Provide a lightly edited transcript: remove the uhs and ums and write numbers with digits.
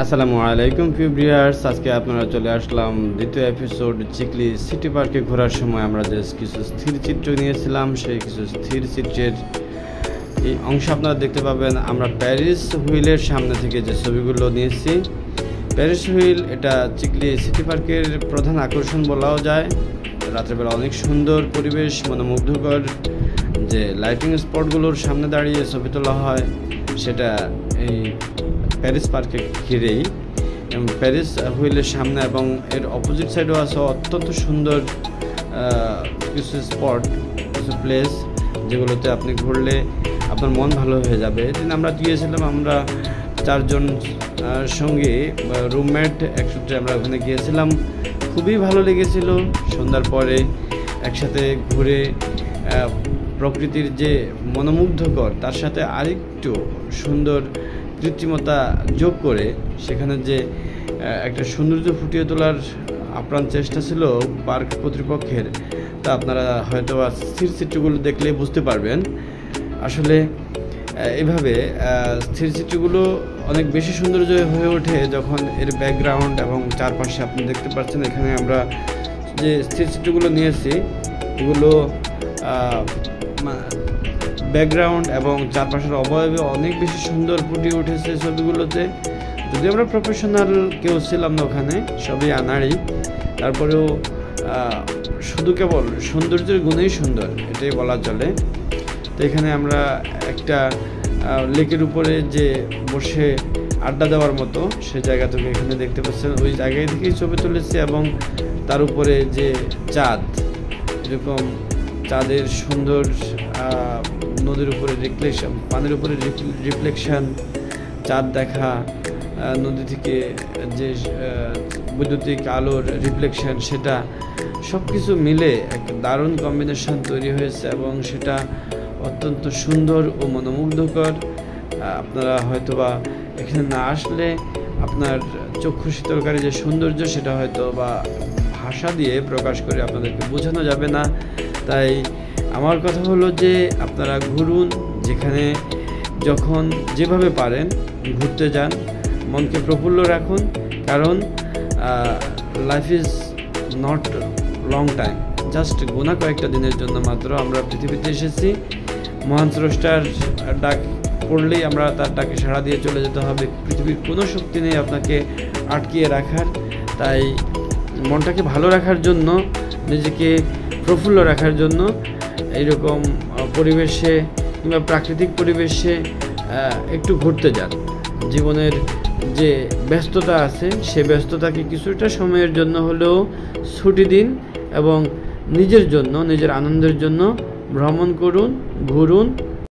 আসসালামু আলাইকুম প্রিয় ভিউয়ার্স, আজকে আপনারা চলে আসলাম দ্বিতীয় এপিসোড। চিকলি সিটি পার্কে ঘোরার সময় আমরা যে কিছু স্থির চিত্র নিয়েছিলাম, সেই কিছু স্থির চিত্রের এই অংশ আপনারা দেখতে পাবেন। আমরা প্যারিস হুইলের সামনে থেকে যে ছবিগুলো নিয়েছি, প্যারিস হুইল এটা চিকলি সিটি পার্কের প্রধান আকর্ষণ বলাও যায়। রাত্রেবেলা অনেক সুন্দর পরিবেশ, মনোমুগ্ধকর যে লাইটিং স্পটগুলোর সামনে দাঁড়িয়ে ছবি তোলা হয়, সেটা এই প্যারিস পার্কে ঘিরেই। প্যারিস হুইলের সামনে এবং এর অপোজিট সাইডেও আছে অত্যন্ত সুন্দর কিছু স্পট, কিছু প্লেস, যেগুলোতে আপনি ঘুরলে আপনার মন ভালো হয়ে যাবে। এদিন আমরা গিয়েছিলাম, আমরা চারজন সঙ্গী রুমমেট একসাথে আমরা ওখানে গিয়েছিলাম। খুবই ভালো লেগেছিল। সন্ধ্যার পরে একসাথে ঘুরে প্রকৃতির যে মনোমুগ্ধকর, তার সাথে আরেকটু সুন্দর কৃত্রিমতা যোগ করে সেখানে যে একটা সৌন্দর্য ফুটিয়ে তোলার আপ্রাণ চেষ্টা ছিল পার্ক কর্তৃপক্ষের, তা আপনারা হয়তো স্থির চিত্রগুলো দেখলে বুঝতে পারবেন। আসলে এভাবে স্থির চিত্রগুলো অনেক বেশি সৌন্দর্য হয়ে ওঠে যখন এর ব্যাকগ্রাউন্ড এবং চারপাশে আপনি দেখতে পাচ্ছেন। এখানে আমরা যে স্থির চিত্রগুলো নিয়েছি, এগুলো ব্যাকগ্রাউন্ড এবং চারপাশের অবয়বে অনেক বেশি সুন্দর ফুটিয়ে উঠেছে ছবিগুলোতে। যদি আমরা প্রফেশনাল কেউ ছিলাম না ওখানে, সবই আনাড়ি, তারপরেও শুধু কেবল সৌন্দর্যের গুণেই সুন্দর, এটাই বলা চলে। তো এখানে আমরা একটা লেকের উপরে যে বসে আড্ডা দেওয়ার মতো সে জায়গা থেকে এখানে দেখতে পাচ্ছেন, ওই জায়গায় থেকেই ছবি তুলেছি। এবং তার উপরে যে চাঁদ, এরকম চাঁদের সুন্দর নদীর উপরে রিফ্লেকশন, পানির উপরে রিফ্লেকশন, চাঁদ দেখা, নদী থেকে যে বৈদ্যুতিক আলোর রিফ্লেকশন, সেটা সব কিছু মিলে একটা দারুণ কম্বিনেশন তৈরি হয়েছে এবং সেটা অত্যন্ত সুন্দর ও মনোমুগ্ধকর। আপনারা হয়তোবা এখানে না আসলে আপনার চক্ষু শীতলকারী যে সৌন্দর্য, সেটা হয়তো বা ভাষা দিয়ে প্রকাশ করে আপনাদেরকে বোঝানো যাবে না। তাই আমার কথা হলো যে আপনারা ঘুরুন, যেখানে যখন যেভাবে পারেন ঘুরতে যান, মনকে প্রফুল্ল রাখুন। কারণ life is not long time, just gonna কয়েকটা দিনের জন্য মাত্র আমরা পৃথিবীতে এসেছি। মহান স্রষ্টার ডাক পড়লেই আমরা তার ডাকে সাড়া দিয়ে চলে যেতে হবে। পৃথিবীর কোনো শক্তি নেই আপনাকে আটকিয়ে রাখার। তাই মনটাকে ভালো রাখার জন্য, নিজেকে প্রফুল্ল রাখার জন্য এইরকম পরিবেশে কিংবা প্রাকৃতিক পরিবেশে একটু ঘুরতে যান। জীবনের যে ব্যস্ততা আছে, সে ব্যস্ততাকে কিছুটা সময়ের জন্য হলেও ছুটি দিন এবং নিজের জন্য, নিজের আনন্দের জন্য ভ্রমণ করুন, ঘুরুন।